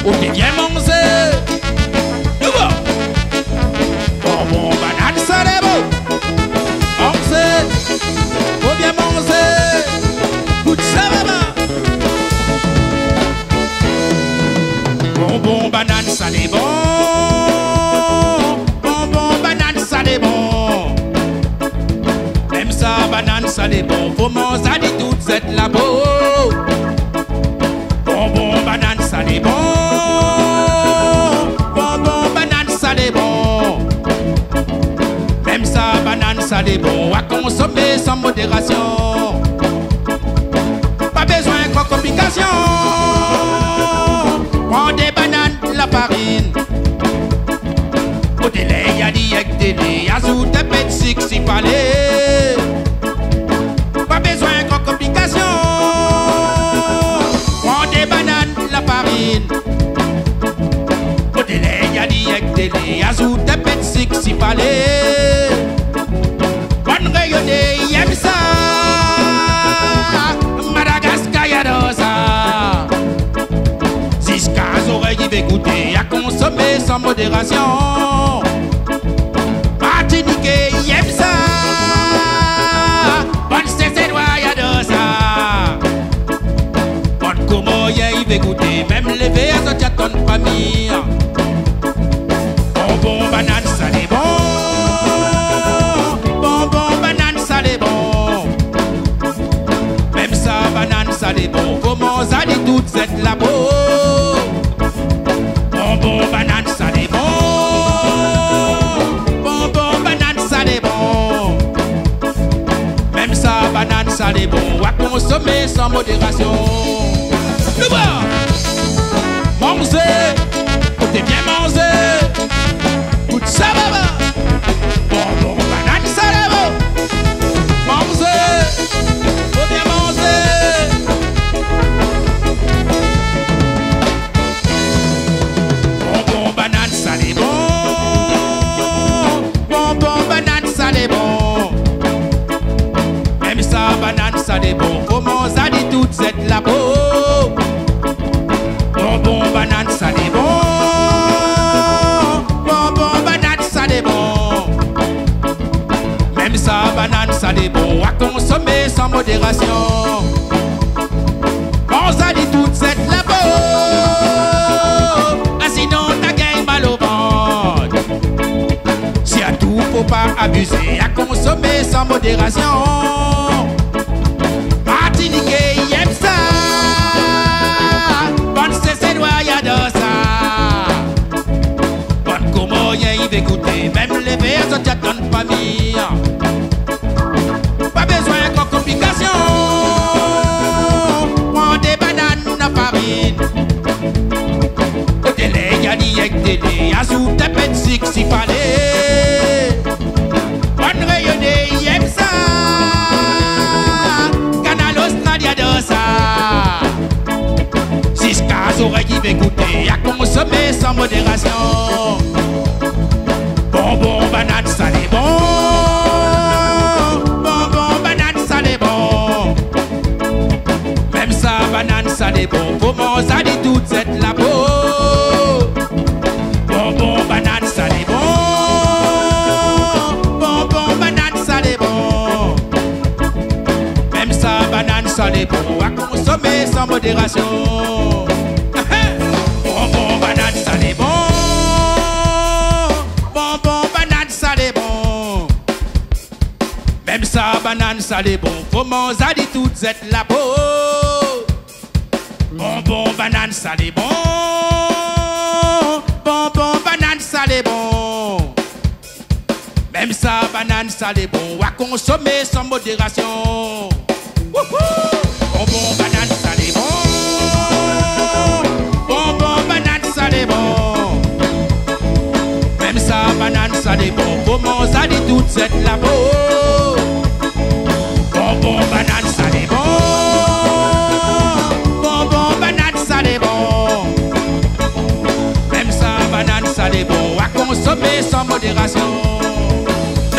Ou t'es bien mangé. Nouveau. Bonbon, banane, ça les beau. Mangé. Ou bien mangé. Goûte ça, maman. Bonbon, banane, ça les bon. Bonbon, banane, ça les bon. Même ça, banane, ça les bon. Faut manger à dit toute cette labo. Bonbon, banane, ça les bon. Bonbon, banane, ça les bon. Même ça, banane, ça les bon. À consommer sans modération. Pas besoin de complications. Prends des bananes, la farine. Au délai, y'a dit avec délai. Ajoute un peu de sucre s'il fallait. Pas besoin de complications. Au délai, y'a dit avec délai. Ajoute un peu de sucre s'il fallait. Bonne rayonnée, y'aime ça. Madagascar, y'a dans ça. 6-15 oreilles, il va goûter. À consommer sans modération. Martiniquais, y'aime ça. Bonne Cécédois, y'a dans ça. Bonne Comoyen, il va goûter. Même les verres, il y a ton famille. Bonbon, banane, ça les bon. Bonbon, banane, ça les bon. Même ça, banane, ça les bon. Comment ça dit toute cette labo. Bonbon, banane, ça les bon. Bonbon, banane, ça les bon. Même ça, banane, ça les bon. À consommer sans modération. Nous voir. Manger, t'es bien mangé. Goûte ça, maman. Bonbon, banane, ça les bon. Manger, faut bien manger. Bonbon, banane, ça les bon. Bonbon, banane, ça les bon. Même ça, banane, ça les bon. Comment ça dit toute cette labo. Bonbon, banane, ça les bon. Bonbon, banane, ça les bon. Même ça, banane, ça les bon. À consommer sans modération. On ça dit toute cette labo. Ah, sinon t'as gagné mal au ventre. Si à tout, faut pas abuser. À consommer sans modération. Martiniquais, il aime ça. Bonne Cécédois, y'a dans ça. Bonne Comoyen, il va goûter. Même les verres, ça t'y a ton famille. Pas besoin de complications. Prends des bananes à farine. Au délai, y'a dit avec délai. Ajoute un peu de sucre s'il fallait. Bonne rayonnée, il aime ça. Canal Australia dans ça. 6-15 oreilles, il va goûter. À consommer sans modération. Bonbon, banane, ça les bon. Bonbon, banane, ça les bon. Même ça, banane, ça les bon. Comment ça dit toute cette labo. Bonbon, banane, ça les bon. Bonbon, banane, ça les bon. Même ça, banane, ça les bon. À consommer sans modération. Bonbon, banane, ça les bon. Bonbon, banane, ça les bon. Même ça, banane, ça les bon. Comment ça dit toute cette labo. Bonbon, banane, ça les bon. Bonbon, banane, ça les bon. Même ça, banane, ça les bon. À consommer sans modération. Bonbon, banane, ça les bon. Bonbon, banane, ça les bon. Même ça, banane, ça les bon. Comment ça dit toute cette labo. Bonbon, banane, ça les bon. Bonbon, banane, ça les bon. Même ça, banane, ça les bon. À consommer sans modération.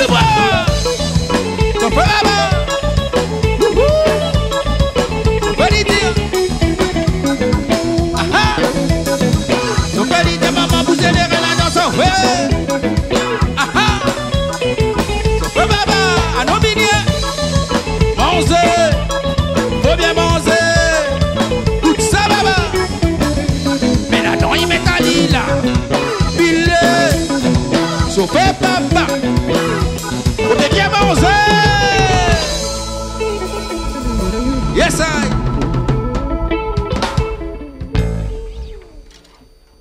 bois. Faut pas là-bas. Faut pas lui dire. Ah. Faut pas lui dire maman vous allez la danse. Ouais. Ah. Faut pas là-bas. À nos billets. Manger. Faut bien manger. Tout ça baba. Mais là-dedans il met ta lit là. Chauffeur papa, on est bien manger. Yes I.